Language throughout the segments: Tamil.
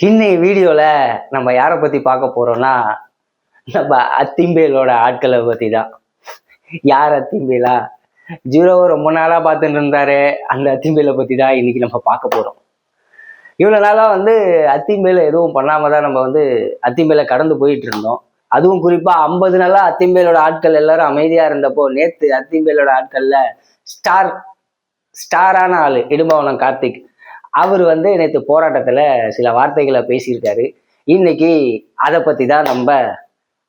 இன்னைக்கு வீடியோல நம்ம யாரை பத்தி பார்க்க போறோம்னா, நம்ம அத்திம்பேலோட ஆட்களை பத்தி தான். யார் அத்திம்பேலா? ஜீரோவை ரொம்ப நாளா பார்த்துட்டு இருந்தாரு. அந்த அத்திம்பேலை பத்தி தான் இன்னைக்கு நம்ம பார்க்க போறோம். இவ்வளவு நாளா அத்திம்பேலை எதுவும் பண்ணாம தான் நம்ம அத்திம்பேலை கடந்து போயிட்டு இருந்தோம். அதுவும் குறிப்பா 50 நாளா அத்திம்பேலோட ஆட்கள் எல்லாரும் அமைதியா இருந்தப்போ, நேத்து அத்திம்பேலோட ஆட்கள்ல ஸ்டாரான ஆளு இடும்பவனம் கார்த்திக் அவர் நேற்று போராட்டத்துல சில வார்த்தைகளை பேசியிருக்காரு. இன்னைக்கு அதை பத்தி தான் நம்ம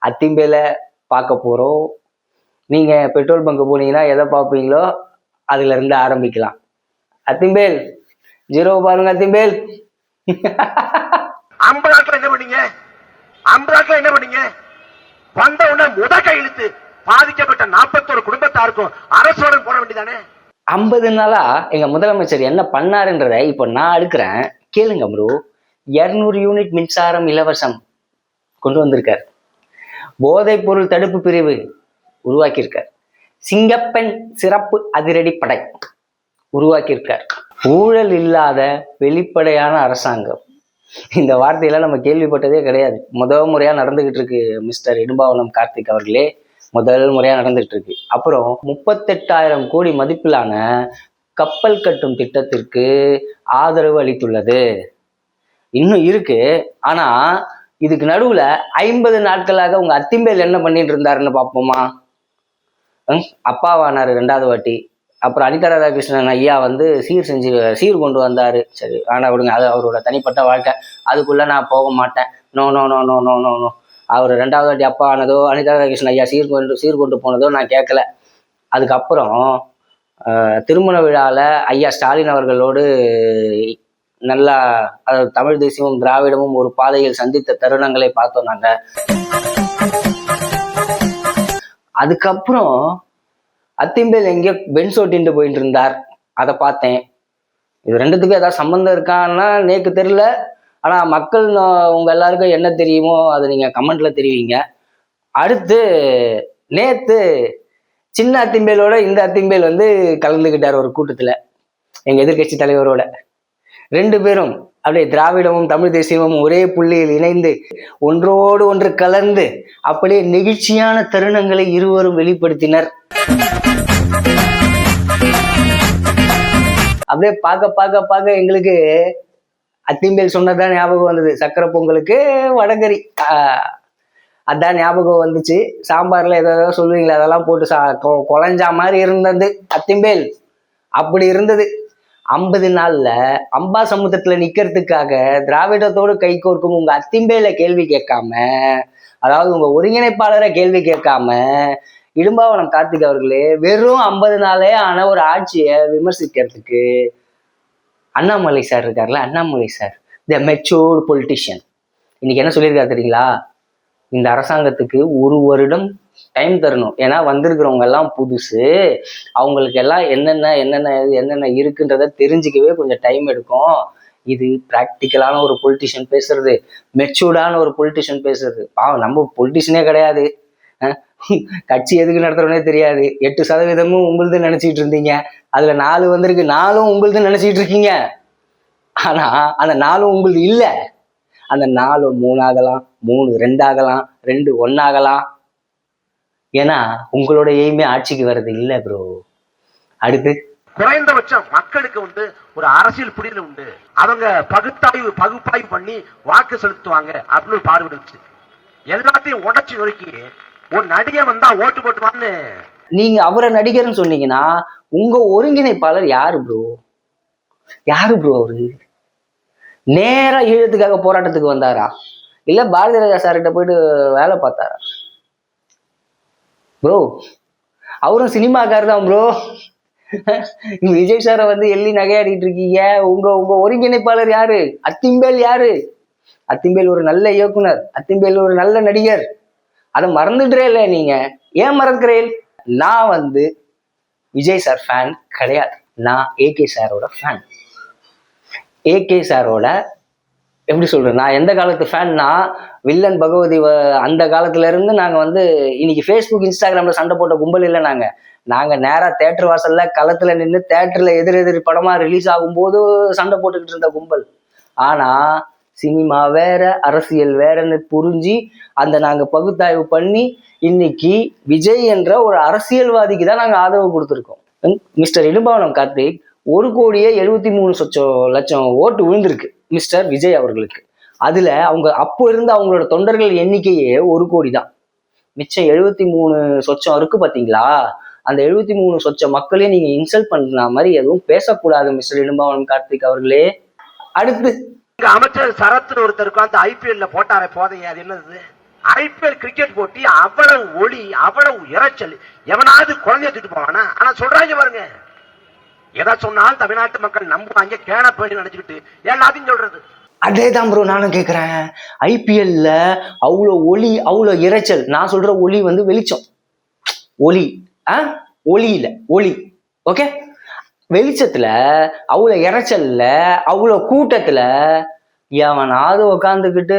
அத்திம்பேலை பார்க்க போறோம். நீங்க பெட்ரோல் பங்க் போனீங்கன்னா எதை பார்ப்பீங்களோ அதுல இருந்து ஆரம்பிக்கலாம். அத்திம்பேல் ஜீரோ பாருங்க. அத்திம்பேல் என்ன பண்ணீங்க? என்ன பண்ணீங்க? வந்த உடனே முதல் கையெழுத்து பாதிக்கப்பட்ட 41 குடும்பத்தாருக்கும் அரசோட போட வேண்டியதானே. 50 நாளா எங்க முதலமைச்சர் என்ன பண்ணாருன்றத இப்போ நான் அடுக்கிறேன், கேளுங்க ப்ரோ. 200 யூனிட் மின்சாரம் இலவசம் கொண்டு வந்திருக்கார். போதைப் பொருள் தடுப்பு பிரிவு உருவாக்கியிருக்கார். சிங்கப்பெண் சிறப்பு அதிரடி படை உருவாக்கியிருக்கார். ஊழல் இல்லாத வெளிப்படையான அரசாங்கம். இந்த வார்த்தையெல்லாம் நம்ம கேள்விப்பட்டதே கிடையாது. முதல் முறையா நடந்துகிட்டு இருக்கு மிஸ்டர் இடும்பாவனம் கார்த்திக் அவர்களே. முதல் முறையா நடந்துட்டு இருக்கு. அப்புறம் 38,000 கோடி மதிப்பிலான கப்பல் கட்டும் திட்டத்திற்கு ஆதரவு அளித்துள்ளது. இன்னும் இருக்கு. ஆனா இதுக்கு நடுவுல 50 நாட்களாக உங்க அத்திம்பேல் என்ன பண்ணிட்டு இருந்தாருன்னு பார்ப்போமா? அப்பாவானாரு 2வது வாட்டி. அப்புறம் அனிதா ராதாகிருஷ்ணன் ஐயா சீர் கொண்டு வந்தாரு. சரி ஆனா விடுங்க, அது அவரோட தனிப்பட்ட வாழ்க்கை, அதுக்குள்ள நான் போக மாட்டேன். No no no no no no no அவர் 2வது வாட்டி அப்பா ஆனதோ, அனிதா ராதாகிருஷ்ணன் ஐயா சீர் கொண்டு போனதோ நான் கேட்கல. அதுக்கப்புறம் திருமண விழாவில் ஐயா ஸ்டாலின் அவர்களோடு நல்லா தமிழ் தேசியமும் திராவிடமும் ஒரு பாதையில் சந்தித்த தருணங்களை பார்த்தோம் நாங்க. அதுக்கப்புறம் அத்திம்பேல் எங்கேயோ பென்ஸ் ஓட்டின்ட்டு போயிட்டு இருந்தார், அதை பார்த்தேன். இது ரெண்டுத்துக்கும் ஏதாவது சம்மந்தம் இருக்கான்னா நேக்கு தெரியல. ஆனா மக்கள் உங்க எல்லாருக்கும் என்ன தெரியுமோ அதை நீங்க கமெண்ட்ல தெரிவிங்க. அடுத்து நேத்து சின்ன அத்திம்பேலோட இந்த அத்திம்பேல் கலந்துகிட்டார் ஒரு கூட்டத்துல எங்க எதிர்கட்சி தலைவரோட. 2 பேரும் அப்படியே திராவிடமும் தமிழ் தேசியமும் ஒரே புள்ளியில் இணைந்து ஒன்றோடு ஒன்று கலந்து அப்படியே நெகிழ்ச்சியான தருணங்களை இருவரும் வெளிப்படுத்தினர். அப்படியே பார்க்க எங்களுக்கு அத்திம்பேல் சொன்னதான் ஞாபகம் வந்தது. சக்கரை பொங்கலுக்கு வடகரி, அதான் ஞாபகம் வந்துச்சு. சாம்பார்ல ஏதோ சொல்லுவீங்களா, அதெல்லாம் போட்டு குழஞ்சா மாதிரி இருந்தது அத்திம்பேல். அப்படி இருந்தது. 50 நாள்ல அம்பா சமுத்திரத்துல நிக்கிறதுக்காக திராவிடத்தோடு கை கோர்க்கும் உங்க அத்திம்பேல கேள்வி கேட்காம, அதாவது உங்க ஒருங்கிணைப்பாளரை கேள்வி கேட்காம, இடும்பாவனம் கார்த்திக் அவர்களே வெறும் 50 நாளே ஆன ஒரு ஆட்சியை விமர்சிக்கிறதுக்கு அண்ணாமலை சார் இருக்கார்ல, அண்ணாமலை சார் த மெச்சூர்டு பொலிட்டிஷியன் இன்னைக்கு என்ன சொல்லியிருக்காரு தெரியுங்களா? இந்த அரசாங்கத்துக்கு 1 வருடம் டைம் தரணும். ஏன்னா வந்திருக்கிறவங்க எல்லாம் புதுசு, அவங்களுக்கு எல்லாம் என்னென்ன இருக்குன்றத தெரிஞ்சுக்கவே கொஞ்சம் டைம் எடுக்கும். இது பிராக்டிக்கலான ஒரு பொலிட்டிஷியன் பேசுறது, மெச்சூர்டான ஒரு பொலிட்டிஷியன் பேசுறது. நம்ம பொலிட்டிஷியனே கிடையாது, கட்சி எதுக்கு நடத்துறோன்னே தெரியாது. 8% உங்களுது நினைச்சிட்டு இருந்தீங்க, அதுல 4 வந்திருக்கு, 4ம் உங்களுது நினைச்சிட்டு இருக்கீங்க. ஆனா அந்த 4ம் உங்களுது இல்ல. அந்த 4 3 ஆகலாம், 3 2 ஆகலாம், 2 1 ஆகலாம். ஏன்னா உங்களோட எய்மே ஆட்சிக்கு வர்றது இல்ல ப்ரோ. அடுத்து குறைந்தபட்சம் மக்களுக்கு ஒரு அரசியல் புரிதல் உண்டு. அவங்க பகுப்பாய்வு பண்ணி வாக்கு செலுத்துவாங்க அப்படின்னு பார்வையிடுச்சு. எல்லாத்தையும் உடைச்சு நொறுக்கி ஒரு நடிகர் வந்தா ஓட்டு போட்டுவான்னு நீங்க அவரை நடிகர்னு சொன்னீங்கன்னா உங்க ஒருங்கிணைப்பாளர் யாரு ப்ரோ? அவரு நேரா ஈழத்துக்காக போராட்டத்துக்கு வந்தாரா, இல்ல பாரதிய ராஜா சார்கிட்ட போயிட்டு வேலை பார்த்தாரா ப்ரோ? அவரும் சினிமாக்காரர் தான் ப்ரோ. விஜய் சாரை எள்ளி நகையாடிட்டு இருக்கீங்க. உங்க ஒருங்கிணைப்பாளர் யாரு? அத்திம்பேல் யாரு? அத்திம்பேல் ஒரு நல்ல இயக்குனர், அத்திம்பேல் ஒரு நல்ல நடிகர். அதை மறந்துடுறே இல்லை நீங்க. ஏன் மறக்கிறேன்? நான் விஜய் சார் ஃபேன் கிடையாது, நான் ஏகே சாரோட ஃபேன். ஏகே சாரோட எப்படி சொல்றேன், நான் எந்த காலத்து ஃபேன்னா வில்லன் பகவதி அந்த காலத்துல இருந்து நாங்க இன்னைக்கு ஃபேஸ்புக் இன்ஸ்டாகிராம்ல சண்டை போட்ட கும்பல் இல்லை. நாங்க நேரா தேட்டர் வாசல்ல களத்துல நின்று தேட்டர்ல எதிர் படமா ரிலீஸ் ஆகும் போது சண்டை போட்டுக்கிட்டு இருந்த கும்பல். ஆனா சினிமா வேற, அரசியல் வேறன்னு புரிஞ்சு நாங்க பகுத்தாய்வு பண்ணி இன்னைக்கு விஜய் என்ற ஒரு அரசியல்வாதிக்கு தான் நாங்க ஆதரவு கொடுத்துருக்கோம். மிஸ்டர் இடும்பாவனம் கார்த்திக் 1,73,00,000 ஓட்டு விழுந்திருக்கு மிஸ்டர் விஜய் அவர்களுக்கு. அதுல அவங்க அப்போ இருந்த அவங்களோட தொண்டர்கள் எண்ணிக்கையே 1 கோடி தான். மிச்சம் 73,00,000 இருக்கு பாத்தீங்களா? அந்த 73,00,000 மக்களையும் நீங்க இன்சல்ட் பண்ண மாதிரி எதுவும் பேசக்கூடாது மிஸ்டர் இடும்பாவனம் கார்த்திக் அவர்களே. அடுத்து அமைச்சர் சரத் ஒருத்தருக்கு அந்த ஐபிஎல்ல போட்டாரே போதைய, அது என்னது? ஐபிஎல் கிரிக்கெட் போட்டி அவ்வளவு ஒளி, அவ்வளவு இறைச்சல், எவனாவது குழந்தைய தூக்கிட்டு போவானா? ஆனா சொல்றாங்க பாருங்க, எதா சொன்னாலும் தமிழ்நாட்டு மக்கள் நம்புவாங்க, கேன போயிட்டு நினைச்சுக்கிட்டு எல்லாத்தையும் சொல்றது. அதேதான் ப்ரோ நானும் கேட்குறேன். ஐபிஎல்ல அவ்வளோ ஒளி, அவ்வளோ இறைச்சல். நான் சொல்ற ஒளி வந்து வெளிச்சம், ஒளி ஒளி இல்லை ஒளி, ஓகே? வெளிச்சத்துல அவ்வளோ இறைச்சல்ல அவ்வளோ கூட்டத்துல எவனாவது உக்காந்துக்கிட்டு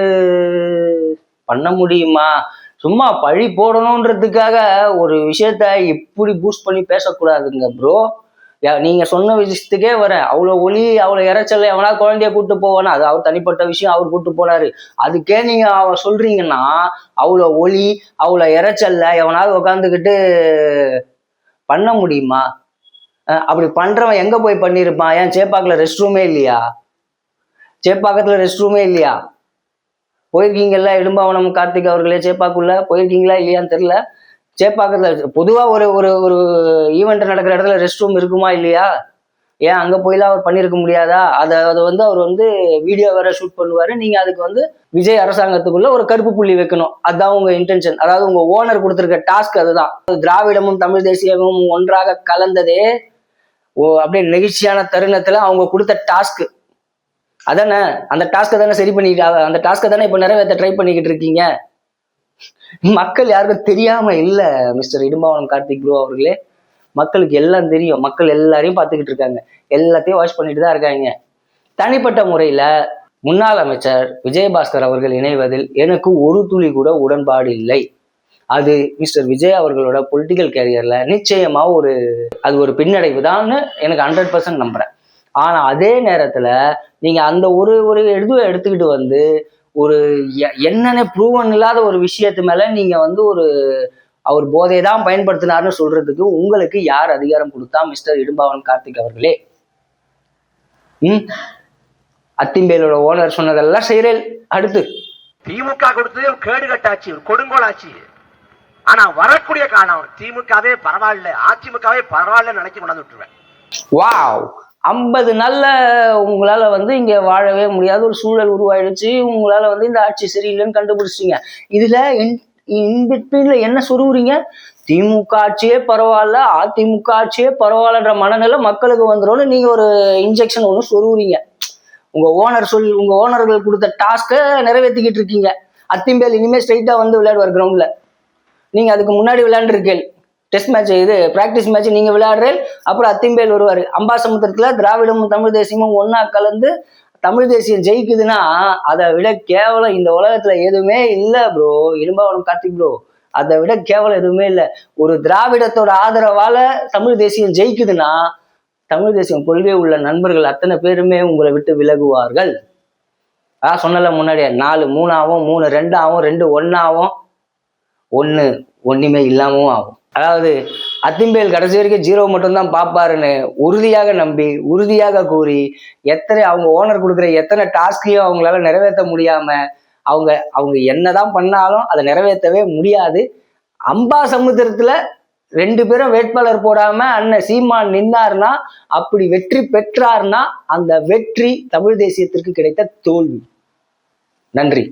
பண்ண முடியுமா? சும்மா பழி போடணுன்றதுக்காக ஒரு விஷயத்த இப்படி பூஸ்ட் பண்ணி பேசக்கூடாதுங்க ப்ரோ. நீங்க சொன்ன விஷயத்துக்கே வரேன். அவ்வளோ ஒளி, அவ்வளோ இறைச்சல், எவனாவது குழந்தைய கூட்டு போவானா? அது அவர் தனிப்பட்ட விஷயம், அவர் கூட்டு போனாரு. அதுக்கே நீங்க சொல்றீங்கன்னா அவ்வளோ ஒளி, அவ்வளோ இறைச்சல்ல எவனாவது உக்காந்துக்கிட்டு பண்ண முடியுமா? அப்படி பண்றவன் எங்க போய் பண்ணிருப்பான்? ஏன் சேப்பாக்கத்துல ரெஸ்ட் ரூமே இல்லையா? சேப்பாக்கத்துல ரெஸ்ட் ரூமே இல்லையா? போயிருக்கீங்கல்ல இடும்பாவனம் கார்த்திக் அவர்களே? சேப்பாக்குள்ள போயிருக்கீங்களா இல்லையான்னு தெரியல. சேப்பாக்கத்துல பொதுவா ஒரு ஒரு ஒரு ஈவெண்ட் நடக்கிற இடத்துல ரெஸ்ட் ரூம் இருக்குமா இல்லையா? ஏன் அங்க போயெல்லாம் அவர் பண்ணியிருக்க முடியாதா? அதை வந்து அவர் வந்து வீடியோ வேற ஷூட் பண்ணுவாரு. நீங்க அதுக்கு வந்து விஜய் அரசாங்கத்துக்குள்ள ஒரு கருப்பு புள்ளி வைக்கணும், அதுதான் உங்க இன்டென்ஷன். அதாவது உங்க ஓனர் கொடுத்திருக்க டாஸ்க் அதுதான். திராவிடமும் தமிழ் தேசியமும் ஒன்றாக கலந்ததே அப்படியே நெகிழ்ச்சியான தருணத்துல அவங்க கொடுத்த டாஸ்க் அதானே. அந்த டாஸ்க்கை தானே சரி பண்ணிக்கிட்டு, அந்த டாஸ்க்கை தானே இப்ப நிறைவேற்ற ட்ரை பண்ணிக்கிட்டு இருக்கீங்க. மக்கள் யாருக்கும் தெரியாம இல்ல மிஸ்டர் இடும்பாவனம் கார்த்திக் ப்ரோ அவர்களே. மக்களுக்கு எல்லாம் தெரியும். மக்கள் எல்லாரையும் பார்த்துக்கிட்டு இருக்காங்க, எல்லாத்தையும் வாட்ச் பண்ணிட்டு தான் இருக்காங்க. தனிப்பட்ட முறையில முன்னாள் அமைச்சர் விஜயபாஸ்கர் அவர்கள் இணைவதில் எனக்கு ஒரு துளி கூட உடன்பாடு இல்லை. அது மிஸ்டர் விஜய் அவர்களோட பொலிட்டிக்கல் கேரியர்ல நிச்சயமா அது ஒரு பின்னடைவு தான் எனக்கு 100% நம்புறேன். ஆனா அதே நேரத்துல நீங்க அந்த ஒரு எடுத்துக்கிட்டு வந்து ஒரு என்னன்னு ப்ரூவன் இல்லாத ஒரு விஷயத்து மேல நீங்க வந்து அவர் போதை தான் பயன்படுத்தினார்னு சொல்றதுக்கு உங்களுக்கு யார் அதிகாரம் கொடுத்தா மிஸ்டர் இடும்பாவனம் கார்த்திக் அவர்களே? அத்திம்பேலோட ஓனர் சொன்னதெல்லாம் செய்யறேன். அடுத்து திமுக கொடுத்தது கேடு கட்டாச்சு, ஒரு கொடுங்கோல் ஆச்சு. ஆனா வரக்கூடிய காலம் திமுகவே பரவாயில்ல, அதிமுகவே பரவாயில்ல நினைச்சு கொண்டாந்து விட்டுருவேன். வாவ், 50 நாள்ல உங்களால வந்து இங்க வாழவே முடியாத ஒரு சூழல் உருவாயிடுச்சு. உங்களால வந்து இந்த ஆட்சி சரியில்லைன்னு கண்டுபிடிச்சிட்டீங்க. இதுல இன்பிட்வீன்ல என்ன சொருவுறீங்க? திமுக ஆட்சியே பரவாயில்ல, அதிமுக ஆட்சியே பரவாயில்லன்ற மனநிலை மக்களுக்கு வந்துடும். நீங்க ஒரு இன்ஜெக்ஷன் ஒன்று சொருவுறீங்க. உங்க ஓனர்கள் கொடுத்த டாஸ்கை நிறைவேற்றிக்கிட்டு இருக்கீங்க. அத்திம்பேல் இனிமே ஸ்ட்ரைட்டா வந்து விளையாடுவார் கிரவுண்ட்ல. நீங்க அதுக்கு முன்னாடி விளையாண்டுருக்கேன். டெஸ்ட் மேட்ச், இது பிராக்டிஸ் மேட்ச் நீங்க விளையாடுறேன். அப்புறம் அத்திம்பேல் வருவாரு. அம்பாசமுத்திரத்துல திராவிடமும் தமிழ் தேசியமும் ஒன்னா கலந்து தமிழ் தேசியம் ஜெயிக்குதுன்னா அதை விட கேவலம் இந்த உலகத்துல எதுவுமே இல்லை ப்ரோ. இடும்பாவனம் கார்த்திக் ப்ரோ, அதை விட கேவலம் எதுவுமே இல்லை. ஒரு திராவிடத்தோட ஆதரவால தமிழ் தேசியம் ஜெயிக்குதுன்னா தமிழ் தேசியம் கொள்கை உள்ள நண்பர்கள் அத்தனை பேருமே உங்களை விட்டு விலகுவார்கள். சொன்னல முன்னாடியே 4-3 ஆகும், 3-2 ஆகும், 2-1 ஆகும், 1 ஒண்ணுமே இல்லாமவும் ஆகும். அதாவது அத்திம்பேல் கடைசி வரைக்கும் 0 மட்டும்தான் பார்ப்பாருன்னு உறுதியாக நம்பி, உறுதியாக கூறி, அவங்க ஓனர் கொடுக்குற எத்தனை டாஸ்கையும் அவங்களால நிறைவேற்ற முடியாம அவங்க என்னதான் பண்ணாலும் அதை நிறைவேற்றவே முடியாது. அம்பாசமுத்திரத்துல 2 பேரும் வேட்பாளர் போடாம அண்ணன் சீமான் நின்னார்னா, அப்படி வெற்றி பெற்றார்னா அந்த வெற்றி தமிழ் தேசியத்திற்கு கிடைத்த தோல்வி. நன்றி.